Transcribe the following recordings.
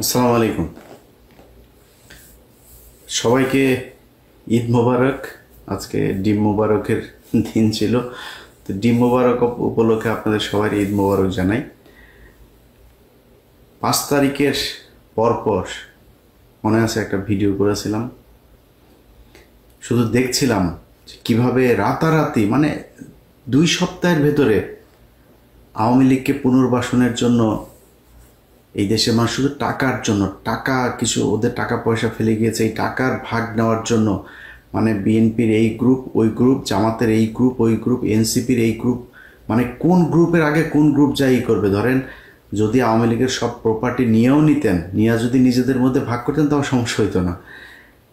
আসসালামু আলাইকুম সবাইকে ঈদ মোবারক। আজকে ডিম মোবারকের দিন ছিল, তো ডিম মোবারক উপলক্ষে আপনাদের সবাই ঈদ মোবারক জানাই। 5 তারিখের পরপর মনে আছে একটা ভিডিও করেছিলাম, শুধু দেখছিলাম কিভাবে রাতারাতি মানে 2 সপ্তাহের ভেতরে আওয়ামী লীগকে পুনর্বাসনের জন্য এই দেশের মানুষ শুধু টাকার জন্য, টাকা কিছু ওদের টাকা পয়সা ফেলে গিয়েছে, এই টাকার ভাগ নেওয়ার জন্য মানে বিএনপির এই গ্রুপ ওই গ্রুপ, জামাতের এই গ্রুপ ওই গ্রুপ, এনসিপির এই গ্রুপ, মানে কোন গ্রুপের আগে কোন গ্রুপ যাই করবে। ধরেন যদি আওয়ামী লীগের সব প্রপার্টি নিয়েও নিতেন, নিয়ে যদি নিজেদের মধ্যে ভাগ করতেন তাও সমস্যা হইতো না।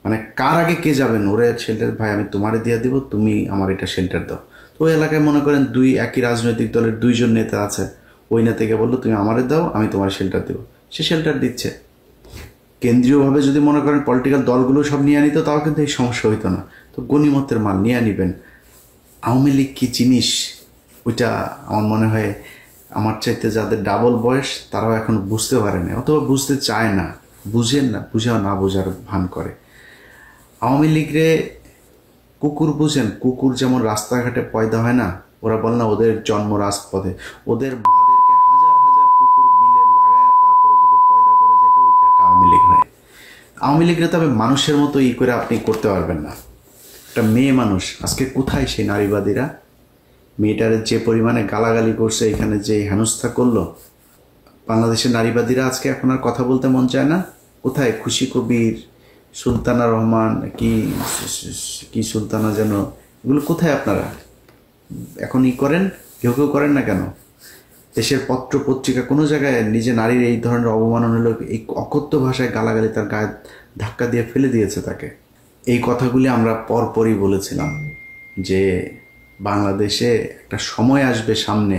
মানে কার আগে কে যাবেন, ওরে শেল্টার ভাই আমি তোমারে দিয়ে দিব, তুমি আমার এটা শেল্টার দাও। তো ওই এলাকায় মনে করেন একই রাজনৈতিক দলের 2 জন নেতা আছে, ওই নেতাকে বললো তুমি আমারে দাও, আমি তোমার শেল্টার দেবো, সে শেল্টার দিচ্ছে। কেন্দ্রীয়ভাবে যদি মনে করেন পলিটিক্যাল দলগুলো সব নিয়ে নিত তাও কিন্তু এই সমস্যা হইতো না। তো গণিমতের মাল নিয়ে নিবেন। আওয়ামী লীগ কী জিনিস ওইটা আমার মনে হয় আমার চাইতে যাদের ডাবল বয়স তারাও এখন বুঝতে পারে না, অথবা বুঝতে চায় না, বুঝেন না, বুঝাও না বোঝার ভান করে। আওয়ামী লীগরে কুকুর বুঝেন, কুকুর যেমন রাস্তাঘাটে পয়দা হয় না, ওরা বলে না ওদের জন্ম রাজপথে, ওদের মাদেরকে হাজার হাজার কুকুর মিলে লাগায় তারপরে যদি পয়দা করে যেটা ওইটা একটা আওয়ামী লীগ হয়। আওয়ামী লীগরে তবে মানুষের মতো করে আপনি করতে পারবেন না। একটা মেয়ে মানুষ আজকে কোথায় সেই নারীবাদীরা? মেয়েটারে যে পরিমাণে গালাগালি করছে, এখানে যে হেনস্থা করলো, বাংলাদেশের নারীবাদীরা আজকে এখন আর কথা বলতে মন চায় না। কোথায় খুশি কবির, সুলতানা রহমান, কি সুলতানা যেন, এগুলো কোথায় আপনারা এখন করেন? কেউ করেন না কেন? দেশের পত্র পত্রিকা কোনো জায়গায় নিজে নারীর এই ধরনের অবমাননা হলো, এই অকথ্য ভাষায় গালাগালি তার গায়ে ধাক্কা দিয়ে ফেলে দিয়েছে তাকে। এই কথাগুলি আমরা পরপরই বলেছিলাম যে বাংলাদেশে একটা সময় আসবে সামনে,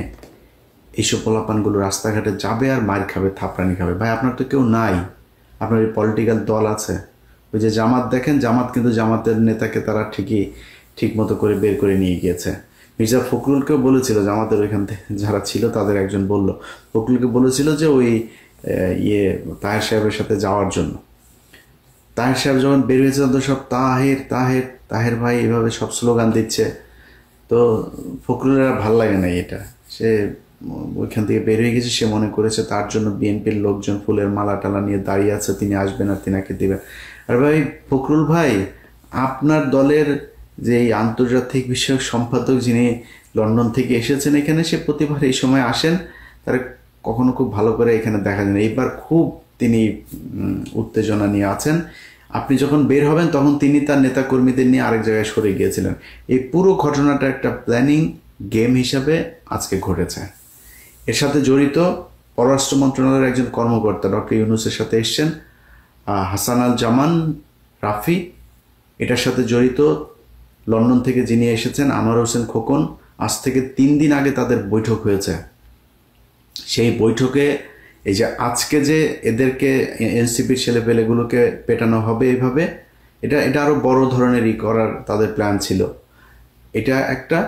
এইসব পোলাপানগুলো রাস্তাঘাটে যাবে আর মার খাবে, থাপড়ানি খাবে। ভাই আপনার তো কেউ নাই, আপনার এই পলিটিক্যাল দল আছে। ওই যে জামাত দেখেন, জামাত কিন্তু জামাতের নেতাকে তারা ঠিক মতো করে বের করে নিয়ে গিয়েছে। মির্জা ফখরুলকেও বলেছিল, জামাতের ওইখান থেকে যারা ছিল তাদের একজন বলল, ফখরুলকে বলেছিল যে ওই তাহের সাহেবের সাথে যাওয়ার জন্য। তাহের সাহেব যখন বের হয়েছে তো সব তাহের তাহের তাহের ভাই এভাবে সব স্লোগান দিচ্ছে। তো ফখরুলের ভাল লাগে নাই এটা, সে ওইখান থেকে বের হয়ে গেছে। সে মনে করেছে তার জন্য বিএনপির লোকজন ফুলের মালা টালা নিয়ে দাঁড়িয়ে আছে, তিনি আসবেন আর তিনাকে দেবেন। আর ভাই ফখরুল ভাই, আপনার দলের যে আন্তর্জাতিক বিষয়ক সম্পাদক যিনি লন্ডন থেকে এসেছেন এখানে, সে প্রতিবার এই সময় আসেন, তার কখনো খুব ভালো করে এখানে দেখা যায় না। এইবার খুব তিনি উত্তেজনা নিয়ে আছেন। আপনি যখন বের হবেন তখন তিনি তার নেতাকর্মীদের নিয়ে আরেক জায়গায় সরে গিয়েছিলেন। এই পুরো ঘটনাটা একটা প্ল্যানিং গেম হিসাবে আজকে ঘটেছে। এর সাথে জড়িত পররাষ্ট্র মন্ত্রণালয়ের একজন কর্মকর্তা ডক্টর ইউনূসের সাথে এসছেন, হাসান আল জামান রাফি। এটার সাথে জড়িত লন্ডন থেকে যিনি এসেছেন আনোয়ার হোসেন খোকন। আজ থেকে 3 দিন আগে তাদের বৈঠক হয়েছে। সেই বৈঠকে এই যে আজকে যে এদেরকে এনসিপির ছেলেপেলেগুলোকে পেটানো হবে এইভাবে, এটা আরো বড় ধরনের করার তাদের প্ল্যান ছিল। এটা একটা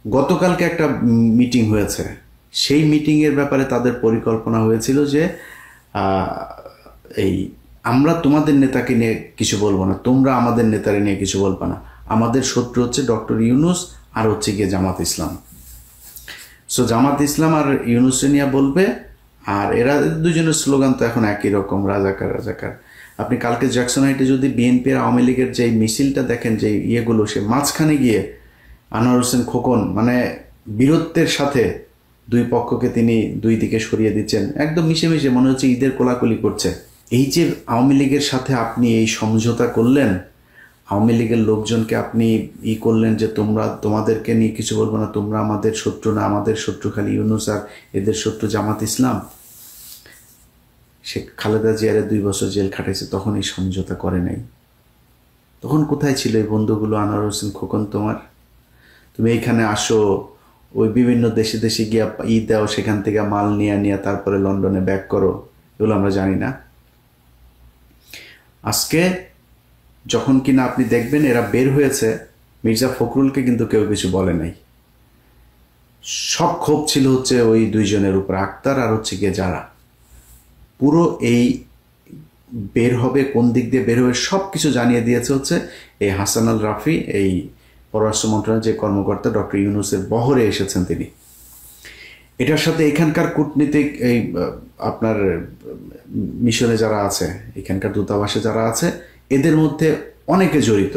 গতকালকে একটা মিটিং হয়েছে, সেই মিটিংয়ের ব্যাপারে তাদের পরিকল্পনা হয়েছিল যে এই আমরা তোমাদের নেতাকে নিয়ে কিছু বলবো না, তোমরা আমাদের নেতারে নিয়ে কিছু বলবো না, আমাদের শত্রু হচ্ছে ডক্টর ইউনূস আর হচ্ছে গিয়ে জামাত ইসলাম। সো জামাত ইসলাম আর ইউনূসে নিয়ে বলবে, আর এরা দুজনের স্লোগান তো এখন একই রকম, রাজাকার রাজাকার। আপনি কালকে জ্যাকসন হাইটে যদি বিএনপি আর আওয়ামী লীগের যে মিছিলটা দেখেন, যে ইয়েগুলো, সে মাঝখানে গিয়ে আনোয়ার হোসেন খোকন মানে বীরত্বের সাথে 2 পক্ষকে তিনি 2 দিকে সরিয়ে দিচ্ছেন, একদম মিশে মনে হচ্ছে ঈদের কোলাকুলি করছে। এই যে আওয়ামী লীগের সাথে আপনি এই সমঝোতা করলেন, আওয়ামী লীগের লোকজনকে আপনি করলেন যে তোমাদেরকে নিয়ে কিছু বলবো না, তোমরা আমাদের শত্রু না, আমাদের শত্রু খালি ইউনূস আর এদের শত্রু জামাত ইসলাম। সে খালেদা জিয়ারে 2 বছর জেল খাটাইছে, তখন এই সমঝোতা করে নাই। তখন কোথায় ছিল এই বন্ধুগুলো? আনোয়ার হোসেন খোকন, তুমি এইখানে আসো, ওই বিভিন্ন দেশে গিয়া দাও, সেখান থেকে মাল নিয়ে তারপরে লন্ডনে ব্যাক করো, এগুলো আমরা জানি না। আজকে যখন কিনা আপনি দেখবেন এরা বের হয়েছে, মির্জা ফখরুলকে কিন্তু কেউ কিছু বলে নাই। সব ক্ষোভ ছিল হচ্ছে ওই দুইজনের উপর, আক্তার আর হচ্ছে গিয়ে যারা। পুরো এই বের হবে, কোন দিক দিয়ে বের হবে সব কিছু জানিয়ে দিয়েছে হচ্ছে এই হাসান আল রাফি, এই পররাষ্ট্র মন্ত্রণালয়ের যে কর্মকর্তা ডক্টর ইউনূসের বহরে এসেছেন তিনি। এটার সাথে এখানকার কূটনীতিক এই আপনার মিশনে যারা আছে, এখানকার দূতাবাসে যারা আছে, এদের মধ্যে অনেকে জড়িত।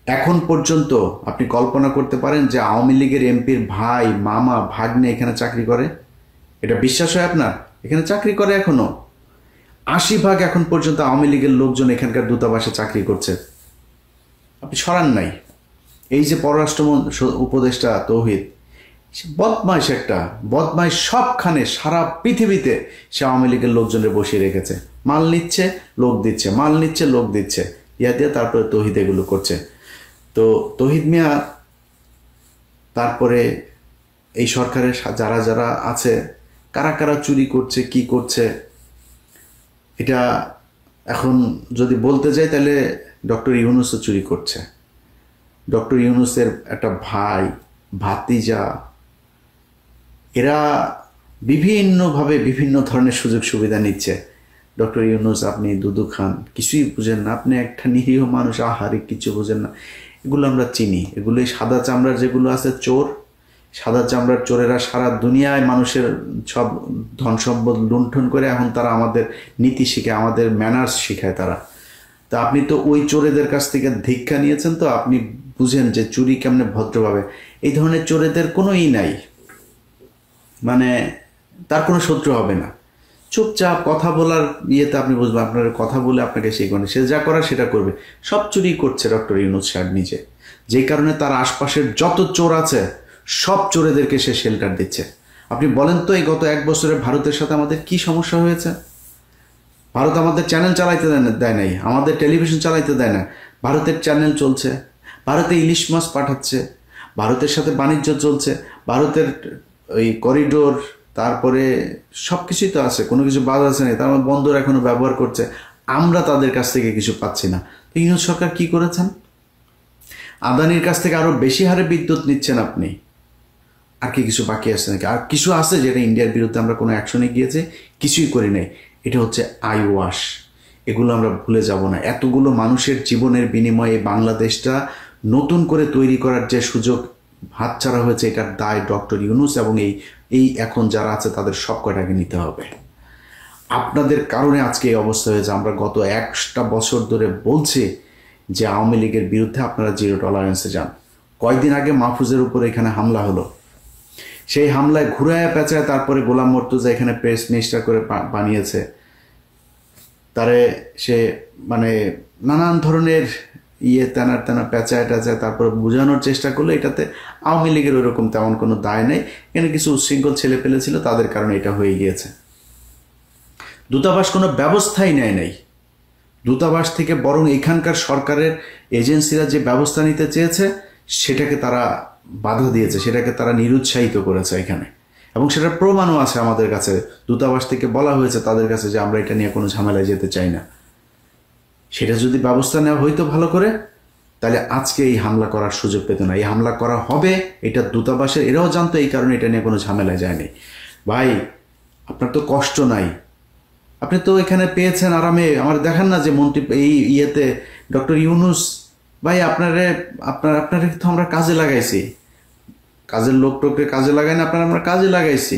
এখন পর্যন্ত আপনি কল্পনা করতে পারেন যে আওয়ামী লীগের এমপির ভাই, মামা, ভাগ্নে এখানে চাকরি করে? এটা বিশ্বাস হয় আপনার? এখানে চাকরি করে এখনো ৮০% এখন পর্যন্ত আওয়ামী লীগের লোকজন এখানকার দূতাবাসে চাকরি করছে। আপনি সরান নাই। এই যে পররাষ্ট্র উপদেষ্টা তৌহিদ, সে বদমাইশ, একটা বদমাইশ, সবখানে সারা পৃথিবীতে সে আওয়ামী লীগের লোকজনের বসিয়ে রেখেছে। মাল নিচ্ছে, লোক দিচ্ছে, মাল নিচ্ছে, লোক দিচ্ছে, ইয়া দিয়ে তারপরে তৌহিদ এগুলো করছে। তো তৌহিদ মিয়া তারপরে এই সরকারের যারা যারা আছে, কারা কারা চুরি করছে, কি করছে, এটা এখন যদি বলতে যাই তাহলে ডক্টর ইউনূসও চুরি করছে। ডক্টর ইউনূসের একটা ভাই, ভাতিজা, এরা বিভিন্নভাবে বিভিন্ন ধরনের সুযোগ সুবিধা নিচ্ছে। ডক্টর ইউনূস, আপনি দুদু খান, কিছুই বুঝেন না, আপনি একটা নিরীহ মানুষ, আহারে কিছু বুঝেন না। এগুলো আমরা চিনি, এগুলোই সাদা চামড়ার যেগুলো আছে চোর, সাদা চামড়ার চোরেরা সারা দুনিয়ায় মানুষের সব ধন সম্পদ লুণ্ঠন করে এখন তারা আমাদের নীতি শিখায়, আমাদের ম্যানার্স শিখায় তারা। তা আপনি তো ওই চোরেদের কাছ থেকে ধিক্ষা নিয়েছেন, তো আপনি বুঝেন যে চুরি কেমনে ভদ্রভাবে। এই ধরনের চোরেদের কোনো নাই, মানে তার কোনো শত্রু হবে না। চুপচাপ কথা বলার ইয়েতে আপনি বুঝবেন, আপনার কথা বলে আপনাকে সেই করে সে যা করার সেটা করবে। সব চুরি করছে ডক্টর ইউনূস সাহেব নিজে, যেই কারণে তার আশপাশের যত চোর আছে সব চোরেদেরকে সে শেল্টার দিচ্ছে। আপনি বলেন তো এই গত 1 বছরে ভারতের সাথে আমাদের কি সমস্যা হয়েছে? ভারত আমাদের চ্যানেল চালাইতে দেয় নাই, আমাদের টেলিভিশন চালাইতে দেয় না। ভারতের চ্যানেল চলছে, ভারতে ইলিশ মাছ পাঠাচ্ছে, ভারতের সাথে বাণিজ্য চলছে, ভারতের ওই করিডোর, তারপরে সব কিছুই তো আছে, কোনো কিছু বাদ আছে না। তার বন্দর এখনো ব্যবহার করছে, আমরা তাদের কাছ থেকে কিছু পাচ্ছি না। তো ইউনূস সরকার কি করেছেন? আদানির কাছ থেকে আরো বেশি হারে বিদ্যুৎ নিচ্ছেন আপনি। আর কি কিছু বাকি আছে নাকি? আর কিছু আছে যেটা ইন্ডিয়ার বিরুদ্ধে আমরা কোনো অ্যাকশনে গিয়েছে, কিছুই করি নাই। এটা হচ্ছে আই ওয়াশ। এগুলো আমরা ভুলে যাব না। এতগুলো মানুষের জীবনের বিনিময়ে বাংলাদেশটা নতুন করে তৈরি করার যে সুযোগ হাতছাড়া হয়েছে, এটার দায় ডক্টর ইউনূস এবং এই এখন যারা আছে তাদের সব কয়টাকে নিতে হবে। আপনাদের কারণে আজকে এই অবস্থা হয়েছে। আমরা গত 1টা বছর ধরে বলছি যে আওয়ামী লীগের বিরুদ্ধে আপনারা জিরো টলারেন্সে যান। কয়েকদিন আগে মাহফুজের উপরে এখানে হামলা হলো, সেই হামলায় ঘুরায় পেঁচায় তারপরে গোলাম মর্তুজা এখানে প্রেস মিনিস্টার করে বানিয়েছে তারে। সে মানে নানান ধরনের তেনা পেঁচায় টাচায় তারপরে বোঝানোর চেষ্টা করলো এটাতে আওয়ামী লীগের ওইরকম তেমন কোনো দায় নেই, এখানে কিছু উচ্ছৃঙ্খল ছেলে পেলে ছিল, তাদের কারণে এটা হয়ে গিয়েছে। দূতাবাস কোনো ব্যবস্থাই নেয় নাই। দূতাবাস থেকে বরং এখানকার সরকারের এজেন্সিরা যে ব্যবস্থা নিতে চেয়েছে সেটাকে তারা বাধা দিয়েছে, সেটাকে তারা নিরুৎসাহিত করেছে এখানে, এবং সেটার প্রমাণও আছে আমাদের কাছে। দূতাবাস থেকে বলা হয়েছে তাদের কাছে যে আমরা এটা নিয়ে কোনো ঝামেলায় যেতে চাই না। সেটা যদি ব্যবস্থা নেওয়া হইতো ভালো করে, তাহলে আজকে এই হামলা করার সুযোগ পেত না। এই হামলা করা হবে এটা দূতাবাসের, এরাও জানতো, এই কারণে এটা নিয়ে কোনো ঝামেলায় যায়নি। ভাই, আপনার তো কষ্ট নাই, আপনি তো এখানে পেয়েছেন আরামে। আমার দেখান না যে মন্ত্রী এই ইয়েতে ডক্টর ইউনূস ভাই, আপনারে তো আমরা কাজে লাগাইছি, কাজের লোক টোককে কাজে লাগাই না, আমরা কাজে লাগাইছি।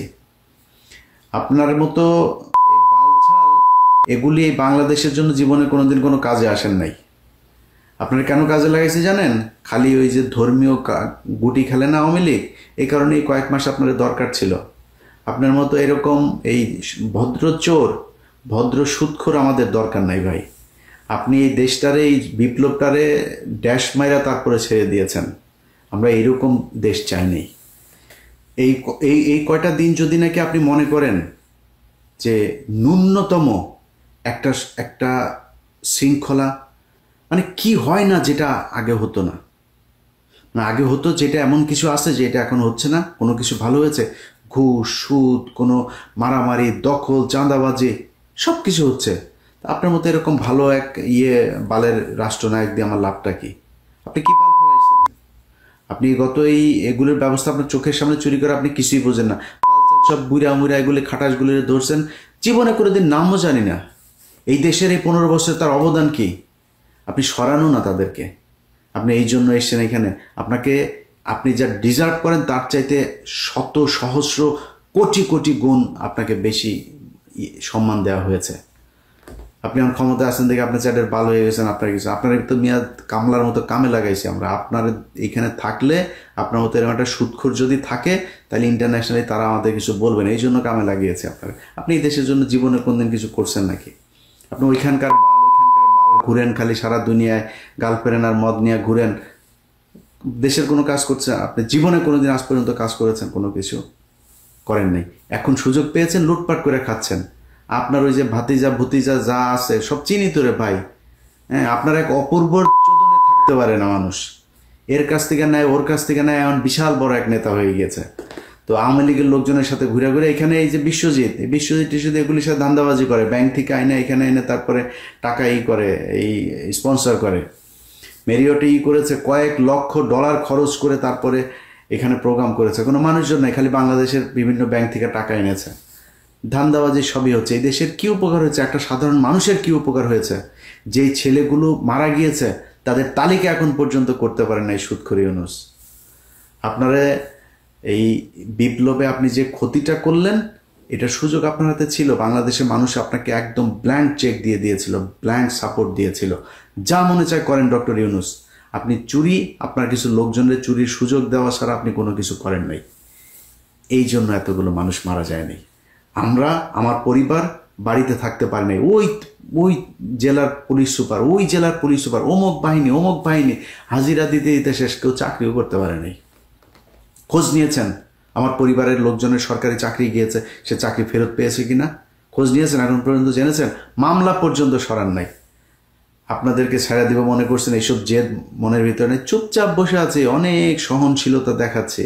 আপনার মতো বালছাল এগুলি বাংলাদেশের জন্য জীবনে কোনোদিন কোনো কাজে আসেন নাই। আপনারা কেন কাজে লাগাইছি জানেন? খালি ওই যে ধর্মীয় গুটি খেলে না আওয়ামী লীগ, এই কারণে এই কয়েক মাস আপনার দরকার ছিল। আপনার মতো এরকম এই ভদ্র চোর, ভদ্র সুদখোর আমাদের দরকার নাই ভাই। আপনি এই দেশটারে, এই বিপ্লবটারে ড্যাশ মাইরা তারপরে ছেড়ে দিয়েছেন। আমরা এইরকম দেশ চাই নাই। এই কয়টা দিন যদি নাকি আপনি মনে করেন যে ন্যূনতম একটা শৃঙ্খলা, মানে কি হয় না যেটা আগে হতো না, আগে হতো যেটা, এমন কিছু আছে যে এটা এখন হচ্ছে না, কোনো কিছু ভালো হয়েছে, ঘুষ, সুদ, কোনো মারামারি, দখল, চাঁদাবাজি, সব কিছু হচ্ছে। আপনার মতো এরকম ভালো এক বালের রাষ্ট্রনায়ক দিয়ে আমার লাভটা কি? আপনি কি বাল ফলাইছেন? আপনি গত এগুলোর ব্যবস্থা আপনার চোখের সামনে চুরি করে আপনি কিছুই বোঝেন না। সব বুড়া মুড়া এগুলি খাটাসগুলি ধরছেন, জীবনে কোনোদিন নামও জানি না। এই দেশের এই 15 বছর তার অবদান কি? আপনি সরানো না তাদেরকে। আপনি এই জন্য এসছেন এখানে। আপনি যা ডিজার্ভ করেন তার চাইতে শত সহস্র কোটি কোটি গুণ আপনাকে বেশি সম্মান দেওয়া হয়েছে। আপনি আমার ক্ষমতা আছেন দেখে আপনার চ্যাটের ভালো হয়ে গেছেন, আপনার তো মিয়া কামলার মতো কামে লাগাইছি আমরা। আপনার এইখানে থাকলে আপনার মতো এরকম একটা সুদখোর যদি থাকে তাহলে ইন্টারন্যাশনালি তারা আমাদের কিছু বলবেন, এই জন্য কামে লাগিয়েছে আপনার। আপনি এই দেশের জন্য জীবনে কোনদিন কিছু করছেন নাকি? আপনি ওইখানকার বাল ঘুরেন, খালি সারা দুনিয়ায় গার্লফ্রেন্ড আর মদ নিয়ে ঘুরেন, দেশের কোনো কাজ করছেন? আপনি জীবনে কোনোদিন আজ পর্যন্ত কাজ করেছেন? কোনো কিছু করেন নাই। এখন সুযোগ পেয়েছেন, লুটপাট করে খাচ্ছেন। আপনার ওই যে ভতিজা যা আছে সব চিহ্নিত রে ভাই। হ্যাঁ, আপনার এক অপূর্ব চোদনে থাকতে পারে না মানুষ। এর কাছ থেকে নেয়, ওর কাছ থেকে নেয়, এমন বিশাল বড় এক নেতা হয়ে গিয়েছে। তো আওয়ামী লীগের লোকজনের সাথে ঘুরে ঘুরে এখানে এই যে বিশ্বজিৎ টিশ্বজিৎ এগুলির সাথে ধান্দাবাজি করে, ব্যাংক থেকে আইনে এখানে এনে তারপরে টাকা করে, এই স্পন্সর করে। মেরিওটে করেছে, কয়েক লক্ষ ডলার খরচ করে তারপরে এখানে প্রোগ্রাম করেছে। কোনো মানুষজন নাই, খালি বাংলাদেশের বিভিন্ন ব্যাংক থেকে টাকা এনেছে। ধান্দাবাজি সবই হচ্ছে। এই দেশের কী উপকার হয়েছে? একটা সাধারণ মানুষের কী উপকার হয়েছে? যেই ছেলেগুলো মারা গিয়েছে তাদের তালিকা এখন পর্যন্ত করতে পারেন না এই সুদখোরি ইউনূস। আপনারা এই বিপ্লবে আপনি যে ক্ষতিটা করলেন, এটার সুযোগ আপনার হাতে ছিল। বাংলাদেশের মানুষ আপনাকে একদম ব্ল্যাঙ্ক চেক দিয়ে দিয়েছিল, ব্ল্যাঙ্ক সাপোর্ট দিয়েছিল। যা মনে চায় করেন ডক্টর ইউনূস। আপনি আপনার কিছু লোকজনের চুরির সুযোগ দেওয়া ছাড়া আপনি কোনো কিছু করেন নাই। এই জন্য এতগুলো মানুষ মারা যায়নি। আমার পরিবার বাড়িতে থাকতে পারে নাই। ওই জেলার পুলিশ সুপার অমুক বাহিনী হাজিরা দিতে দিতে শেষ, কেউ চাকরিও করতে পারে নাই। খোঁজ নিয়েছেন আমার পরিবারের লোকজনের সরকারি চাকরি গিয়েছে, সে চাকরি ফেরত পেয়েছে কিনা খোঁজ নিয়েছেন? এখন পর্যন্ত জেনেছেন? মামলা পর্যন্ত সরান নাই। আপনাদেরকে ছেড়ে দিব মনে করছেন, এইসব জেদ মনের ভিতরে চুপচাপ বসে আছে, অনেক সহনশীলতা দেখাচ্ছে।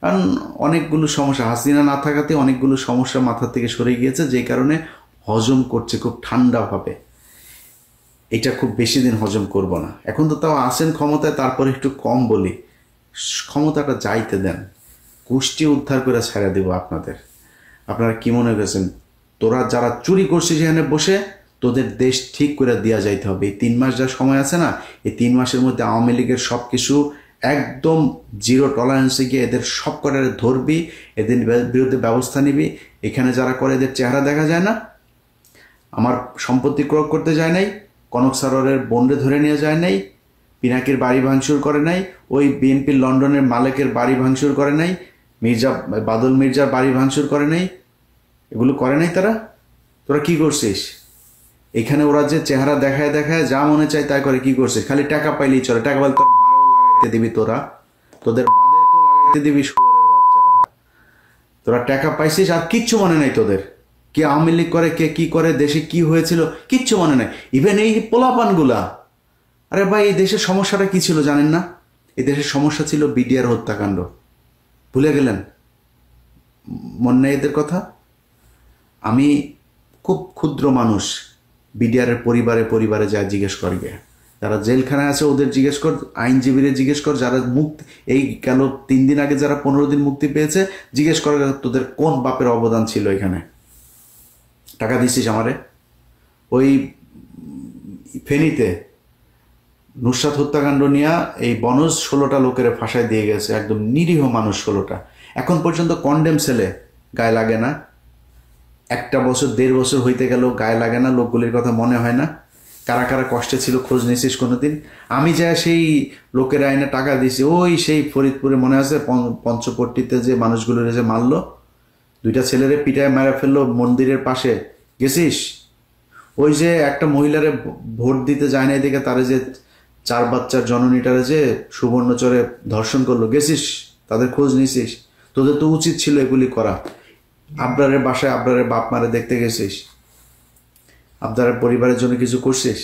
কারণ অনেকগুলো সমস্যা, হাসিনা না থাকাতে অনেকগুলো সমস্যা মাথা থেকে সরে গিয়েছে, যেই কারণে হজম করছে খুব ঠান্ডাভাবে। এটা খুব বেশি দিন হজম করব না। এখন তো তাও আসেন ক্ষমতায়, তারপরে একটু কম বলি, ক্ষমতাটা যাইতে দেন, কুষ্টি উদ্ধার করে ছেড়ে দেব আপনাদের। আপনারা কি মনে করেছেন তোরা যারা চুরি করছিস এখানে বসে, তোদের দেশ ঠিক করে দেওয়া যাইতে হবে? এই 3 মাস যা সময় আছে না, এই 3 মাসের মধ্যে আওয়ামী লীগের সব কিছু একদম জিরো টলারেন্সে গিয়ে এদের সব কটারে ধরবি, এদের বিরুদ্ধে ব্যবস্থা নিবি। এখানে যারা করে এদের চেহারা দেখা যায় না। আমার সম্পত্তি ক্রয় করতে যায় নাই, কনক সারোয়ারের বোনরে ধরে নিয়ে যায় নাই, পিনাকির বাড়ি ভাঙচুর করে নাই, ওই বিএনপির লন্ডনের মালেকের বাড়ি ভাঙচুর করে নাই, বাদল মির্জার বাড়ি ভাঙচুর করে নাই, এগুলো করে নাই তারা। তোরা কি করছিস এখানে? ওরা যে চেহারা দেখায় যা মনে চায় তাই করে। কি করছিস? খালি টাকা পাইলেই চলে। টাকা পাইলে তোর বারও লাগাইতে দিবি, তোদের বাদেরকেও লাগাইতে দিবি, শুয়োরের বাচ্চারা। তোরা টাকা পাইছিস আর কিচ্ছু মনে নাই তোদের। কে আওয়ামী লীগ করে, কে কি করে, দেশে কি হয়েছিল কিচ্ছু মনে নাই। ইভেন এই পোলাপানগুলা, আরে ভাই এই দেশের সমস্যাটা কি ছিল জানেন না? এই দেশের সমস্যা ছিল বিডিআর হত্যাকাণ্ড। ভুলে গেলেন? মনে নেই এদের কথা? আমি খুব ক্ষুদ্র মানুষ, বিডিআরের পরিবারে যা জিজ্ঞেস কর গে, যারা জেলখানায় আছে ওদের জিজ্ঞেস কর, আইনজীবীদের জিজ্ঞেস কর, যারা এই গেল 3 দিন আগে যারা 15 দিন মুক্তি পেয়েছে, জিজ্ঞেস কর তোদের কোন বাপের অবদান ছিল এখানে। টাকা দিচ্ছিস আমারে? ওই ফেনীতে নুসরাত হত্যাকাণ্ড নিয়ে এই বনজ 16টা লোকের ফাঁসায় দিয়ে গেছে, একদম নিরীহ মানুষ 16টা। এখন পর্যন্ত কন্ডেম সেলে গায়ে লাগে না। 1 বছর 1.5 বছর হইতে গেল গায়ে লাগে না, লোকগুলির কথা মনে হয় না। কারা কারা কষ্টে ছিল খোঁজ নিয়েছিস কোনোদিন? আমি যা সেই লোকের আইনে টাকা দিয়েছি, ওই সেই ফরিদপুরে মনে আছে পঞ্চপট্টিতে যে মানুষগুলোর যে মারলো, 2টা ছেলেরে পিটায় মারা ফেললো মন্দিরের পাশে, গেছিস? ওই যে একটা মহিলারে ভোট দিতে যায় না এদিকে, তারে যে 4 বাচ্চার জননীটারে যে সুবর্ণচরে ধর্ষণ করলো, গেছিস? তাদের খোঁজ নিয়েছিস? তোদের তো উচিত ছিল এগুলি করা। আবরারের বাসায় আবরারের বাপ মারে দেখতে গেছিস? আবরারের পরিবারের জন্য কিছু করছিস?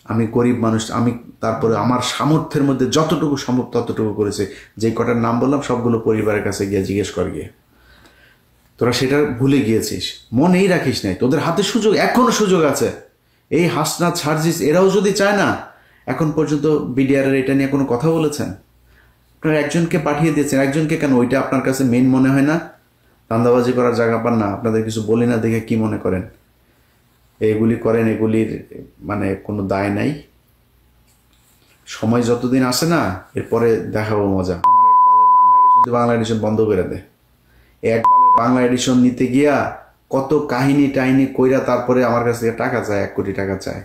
আমি গরিব মানুষ, আমি তারপরে আমার সামর্থ্যের মধ্যে যতটুকু সম্ভব ততটুকু করেছি। যে কটার নাম বললাম সবগুলো পরিবারের কাছে গিয়ে জিজ্ঞেস কর গিয়ে। তোরা সেটা ভুলে গিয়েছিস, মনেই রাখিস নাই। তোদের হাতে সুযোগ, এখনো সুযোগ আছে। এই হাসনাত সার্জিস এরাও যদি চায় না, এখন পর্যন্ত বিডিআরের এটা নিয়ে কোনো কথা বলেছেন? আপনারা একজনকে পাঠিয়ে দিয়েছেন, একজনকে কেন? ওইটা আপনার কাছে মেন মনে হয় না? ধান্দাবাজি করার জায়গা পান না? আপনাদের কিছু বলি না দেখে কি মনে করেন? এগুলি করেন, এগুলির মানে কোনো দায় নাই। সময় যতদিন আসে না, এরপরে দেখাবো মজা। আমার এক বালের বাংলা এডিশন, বাংলা এডিশন বন্ধ করে দে। এক বালের বাংলা এডিশন নিতে গিয়া কত কাহিনী টাহিনী কইরা তারপরে আমার কাছ থেকে টাকা চায়, 1 কোটি টাকা চায়।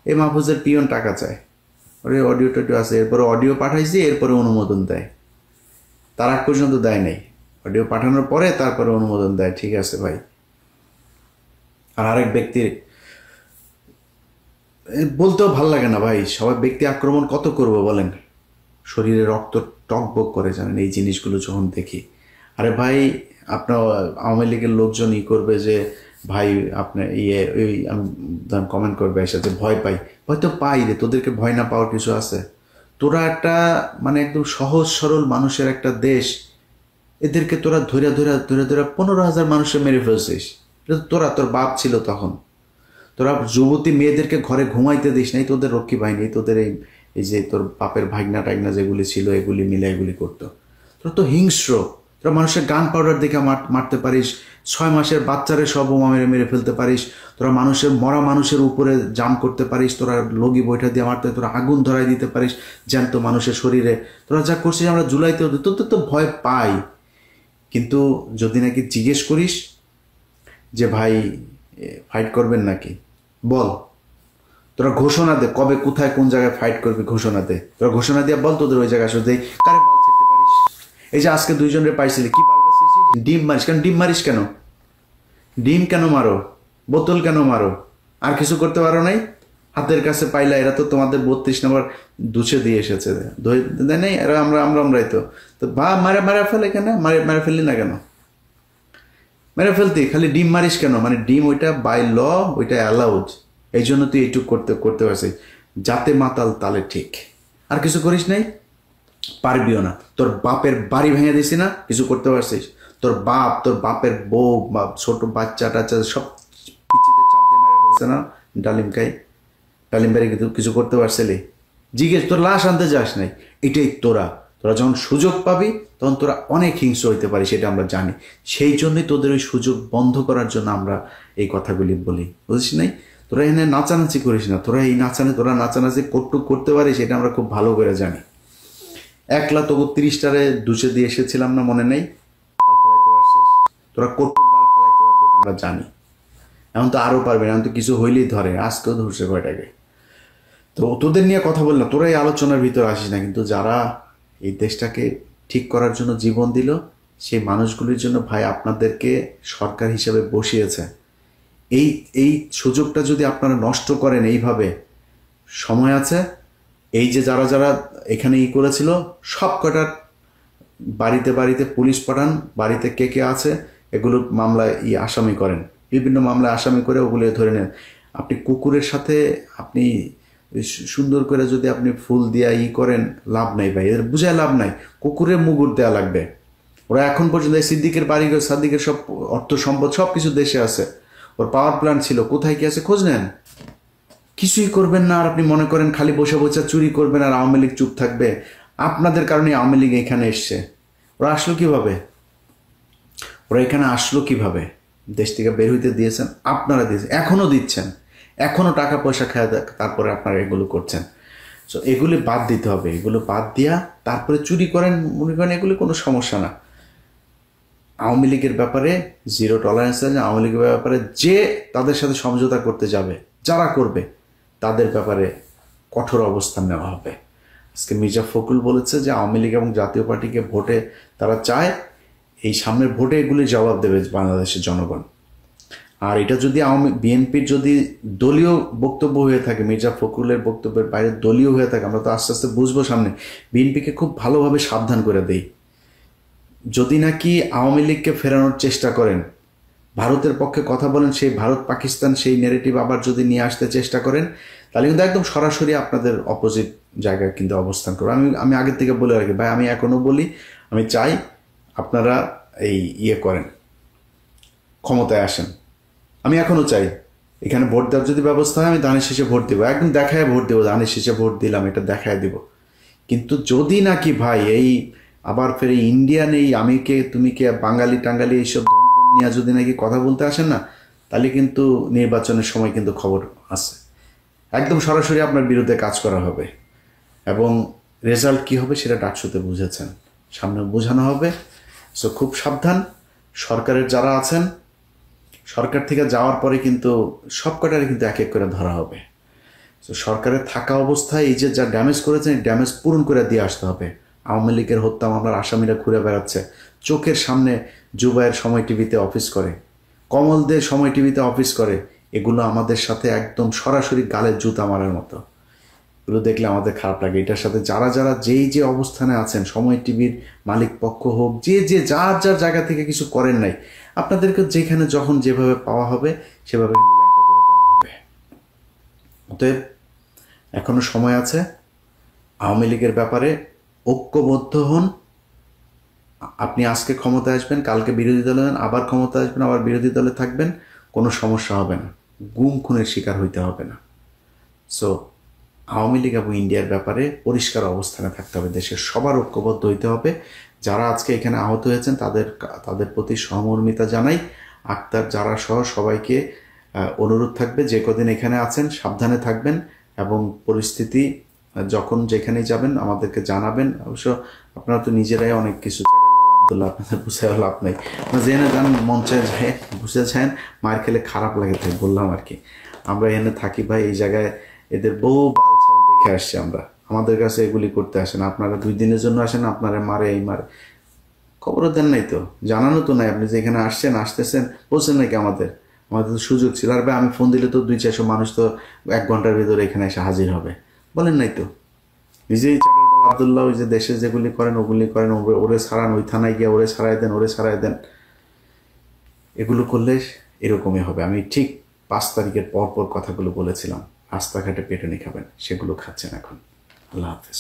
এই মাহফুজের পিয়ন টাকা চায়, ওরে অডিও টডিও আছে, এরপরে অডিও পাঠাইছি, এরপরে অনুমোদন দেয়। তার আগ পর্যন্ত দেয় নাই, অডিও পাঠানোর পরে তারপরে অনুমোদন দেয়। ঠিক আছে ভাই। আর আরেক ব্যক্তির বলতেও ভাল লাগে না ভাই, সবাই ব্যক্তি আক্রমণ কত করবো বলেন? শরীরে রক্ত টকবক করে, জানেন এই জিনিসগুলো যখন দেখি। আরে ভাই, আপনার আওয়ামী লীগের লোকজন করবে যে ভাই আপনার ওই আমি কমেন্ট করবে এসে যে ভয় পাই। ভয় তো পাই রে, তোদেরকে ভয় না পাওয়ার কিছু আছে? তোরা একটা মানে একদম সহজ সরল মানুষের একটা দেশ, এদেরকে তোরা ধরে 15,000 মানুষের মেরে ফেলছিস। তোরা, তোর বাপ ছিল তখন, তোরা যুবতী মেয়েদেরকে ঘরে ঘুমাইতে দিস নাই, তোদের রক্ষী বাহিনী, তোদের এই যে তোর বাপের ভাগনা টাগনা যেগুলি ছিল এগুলি মিলে এগুলি করতো। তোরা তো হিংস্র, তোরা মানুষের গান পাউডার দেখে মারতে পারিস, 6 মাসের বাচ্চারে সব বোমা মেরে মেরে ফেলতে পারিস, তোরা মানুষের মরা মানুষের উপরে জাম করতে পারিস, তোরা লগি বৈঠা দিয়ে মারতে, তোরা আগুন ধরাই দিতে পারিস জ্যান্ত মানুষের শরীরে। তোরা যা করছিস আমরা জুলাইতেও, তোদের তো ভয় পাই। কিন্তু যদি নাকি জিজ্ঞেস করিস যে ভাই ফাইট করবেন নাকি, বল, তোরা ঘোষণা দে, কবে কোথায় কোন জায়গায় ফাইট করবি ঘোষণা দে। তোরা ঘোষণা দিয়ে বল তোদের ওই জায়গায় আসলে কারে বাল ছিটতে পারিস। এই যে আজকে 2 জনের পাইছিলি, কি বাল বাছিস? ডিম মারিস কেন? ডিম মারিস কেন? ডিম কেন মারো? বোতল কেন মারো? আর কিছু করতে পারো নাই? হাতের কাছে পাইলা, এরা তো তোমাদের 32 নম্বর দুছে দিয়ে এসেছে, দেয় নাই? এরা আমরাই তো মারা ফেলে কেন? মারা ফেললি না কেন? মেরে ফেলতি, খালি ডিম মারিস কেন? মানে ডিম ওইটা বাই ল, ওইটা অ্যালাউড, এই জন্য তুই এইটুক করতে পারছিস, যাতে মাতাল তালে ঠিক। আর কিছু করিস নাই, পারবিও না। তোর বাপের বাড়ি ভেঙে দিছি না, কিছু করতে পারছিস? তোর বাপ, তোর বাপের বউ বা ছোট বাচ্চা টাচ্চা সব পিচিতে চাপ দিয়ে মেরে ফেলছে না, ডালিম বাড়ি কিছু করতে পারছিলি? জিজ্ঞেস, তোর লাশ আনতে যাস নাই। এটাই তোরা যখন সুযোগ পাবি তখন তোরা অনেক হিংস্র হইতে পারিস, সেটা আমরা জানি। সেই জন্যই তোদের ওই সুযোগ বন্ধ করার জন্য আমরা এই কথাগুলি বলি, বুঝিস নাই? তোরা এখানে নাচানাচি করিস না, তোরা নাচানাচি কটুক করতে পারিস, এটা আমরা খুব ভালো করে জানি। একলা তোকে 30টারে দুচে দিয়ে এসেছিলাম না, মনে নেই? বাল ফেলাইতে পারছিস? তোরা কটুক বাল ফেলাইতে পারবি, এটা আমরা জানি। এখন তো আরও পারবি না, এখন তো কিছু হইলেই ধরে, আজকেও ধরছে কয়টাকে। তো তোদের নিয়ে কথা বল না, তোরা এই আলোচনার ভিতরে আসিস না। কিন্তু যারা এই দেশটাকে ঠিক করার জন্য জীবন দিল, সেই মানুষগুলির জন্য ভাই আপনাদেরকে সরকার হিসেবে বসিয়েছে। এই সুযোগটা যদি আপনারা নষ্ট করেন এইভাবে, সময় আছে। এই যে যারা এখানে করেছিল সব কটার বাড়িতে পুলিশ পাঠান, বাড়িতে কে আছে এগুলো মামলায় আসামি করেন, বিভিন্ন মামলায় আসামি করে ওগুলো ধরে নেন। আপনি কুকুরের সাথে আপনি সুন্দর করে যদি আপনি ফুল দিয়া করেন, লাভ নাই ভাই, এদের বুঝায় লাভ নাই। কুকুরের মুগুর দেওয়া লাগবে। ওরা এখন পর্যন্ত সিদ্দিকের বাড়ি, সাদ্দিকের সব অর্থ সম্পদ সব কিছু দেশে আছে, ওর পাওয়ার প্ল্যান্ট ছিল, কোথায় কি আছে খোঁজ নেন। কিছুই করবেন না, আর আপনি মনে করেন খালি বসে বসে চুরি করবেন আর আওয়ামী লীগ চুপ থাকবে। আপনাদের কারণে আওয়ামী লীগ এখানে এসছে। ওরা আসলো কিভাবে? দেশ থেকে বের হইতে দিয়েছেন আপনারা, দিয়েছেন, এখনও দিচ্ছেন, এখনও টাকা পয়সা খায়, তারপরে আপনারা এগুলো করছেন। সো এগুলি বাদ দিতে হবে। এগুলো বাদ দিয়া তারপরে চুরি করেন, মনে করেন এগুলি কোনো সমস্যা না। আওয়ামী লীগের ব্যাপারে জিরো টলারেন্স আছে। আওয়ামী লীগের ব্যাপারে যে তাদের সাথে সমঝোতা করতে যাবে, যারা করবে, তাদের ব্যাপারে কঠোর অবস্থান নেওয়া হবে। আজকে মির্জা ফখরুল বলেছে যে আওয়ামী লীগ এবং জাতীয় পার্টিকে ভোটে তারা চায়, এই সামনের ভোটে এগুলি জবাব দেবে বাংলাদেশের জনগণ। আর এটা যদি বিএনপির যদি দলীয় বক্তব্য হয়ে থাকে, মির্জা ফখরুলের বক্তব্যের বাইরে দলীয় হয়ে থাকে, আমরা তো আস্তে আস্তে বুঝবো সামনে। বিএনপিকে খুব ভালোভাবে সাবধান করে দেই। যদি নাকি আওয়ামী লীগকে ফেরানোর চেষ্টা করেন, ভারতের পক্ষে কথা বলেন, সেই ভারত পাকিস্তান সেই ন্যারেটিভ আবার যদি নিয়ে আসতে চেষ্টা করেন, তাহলে কিন্তু একদম সরাসরি আপনাদের অপোজিট জায়গায় কিন্তু অবস্থান করবে। আমি আগের থেকে বলে রাখি ভাই, আমি এখনও বলি, আমি চাই আপনারা এই করেন, ক্ষমতায় আসেন। আমি এখনও চাই এখানে ভোট দেওয়ার যদি ব্যবস্থা হয়, আমি ধানের শেষে ভোট দেবো, একদম দেখায় ভোট দেবো, ধানের শেষে ভোট দিলাম, এটা দেখায় দেব। কিন্তু যদি নাকি ভাই এই আবার ফের ইন্ডিয়ান এই আমি কে তুমি কে বাঙালি টাঙ্গালি এইসব নিয়ে যদি নাকি কথা বলতে আসেন না, তাহলে কিন্তু নির্বাচনের সময় কিন্তু খবর আছে, একদম সরাসরি আপনার বিরুদ্ধে কাজ করা হবে এবং রেজাল্ট কি হবে সেটা ডাকসুতে বুঝেছেন, সামনে বোঝানো হবে। সো খুব সাবধান। সরকারের যারা আছেন, সরকার থেকে যাওয়ার পরে কিন্তু সব কটারে কিন্তু এক এক করে ধরা হবে। তো সরকারের থাকা অবস্থায় এই যে যা ড্যামেজ করেছেন, এই ড্যামেজ পূরণ করে দিয়ে আসতে হবে। আওয়ামী লীগের হত্যা মামলার আসামিরা ঘুরে বেড়াচ্ছে, চোখের সামনে জুবাইয়ের সময় টিভিতে অফিস করে, কমলদের সময় টিভিতে অফিস করে, এগুলো আমাদের সাথে একদম সরাসরি গালের জুতা মারার মতো। এগুলো দেখলে আমাদের খারাপ লাগে। এটার সাথে যারা যারা যেই যে অবস্থানে আছেন, সময় টিভির মালিক পক্ষ হোক, যে যে যার যার জায়গা থেকে কিছু করেন নাই, আপনাদেরকে যেখানে যখন যেভাবে পাওয়া হবে সেভাবে একটা করে দেওয়া হবে। অতএব এখনো সময় আছে। আওয়ামী লীগের ব্যাপারে ঐক্যবদ্ধ হন। আপনি আজকে ক্ষমতায় আসবেন, কালকে বিরোধী দলে হন, আবার ক্ষমতা আসবেন, আবার বিরোধী দলে থাকবেন, কোনো সমস্যা হবে না, গুম খুনের শিকার হইতে হবে না। সো আওয়ামী লীগ এবং ইন্ডিয়ার ব্যাপারে পরিষ্কার অবস্থানে থাকতে হবে, দেশের সবার ঐক্যবদ্ধ হইতে হবে। যারা আজকে এখানে আহত হয়েছেন তাদের প্রতি সহমর্মিতা জানাই। আক্তার যারা সহ সবাইকে অনুরোধ থাকবে, যে কদিন এখানে আছেন সাবধানে থাকবেন এবং পরিস্থিতি যখন যেখানেই যাবেন আমাদেরকে জানাবেন। অবশ্য আপনারা তো নিজেরাই অনেক কিছু আব্দুল্লাহ, আপনাদের বুঝে লাভ নেই, জেনে যান, মঞ্চে যায় বুঝে যান, মার খেলে খারাপ লাগে, তাই বললাম আর কি। আমরা এখানে থাকি ভাই, এই জায়গায় এদের বহু বালছাল দেখে আসছি আমরা, আমাদের কাছে এগুলি করতে আসেন। আপনারা 2 দিনের জন্য আসেন, আপনারা মারে এই মারে, খবরও দেন নাই তো, জানানো তো নাই। আপনি যে এখানে আসতেছেন বলছেন নাকি আমাদের তো সুযোগ ছিল। আর ভাই আমি ফোন দিলে তো 200-400 মানুষ তো 1 ঘন্টার ভিতরে এখানে এসে হাজির হবে, বলেন নাই তো। নিজেই আব্দুল্লাহ ওই যে দেশে যেগুলি করেন ওগুলি করেন, ওরে ছাড়ান, ওই থানায় গিয়ে ওরে ছাড়াই দেন। এগুলো করলে এরকমই হবে। আমি ঠিক 5 তারিখের পর কথাগুলো বলেছিলাম, রাস্তাঘাটে পেটুনি খাবেন, সেগুলো খাচ্ছেন এখন। আল্লাহ হাফেজ।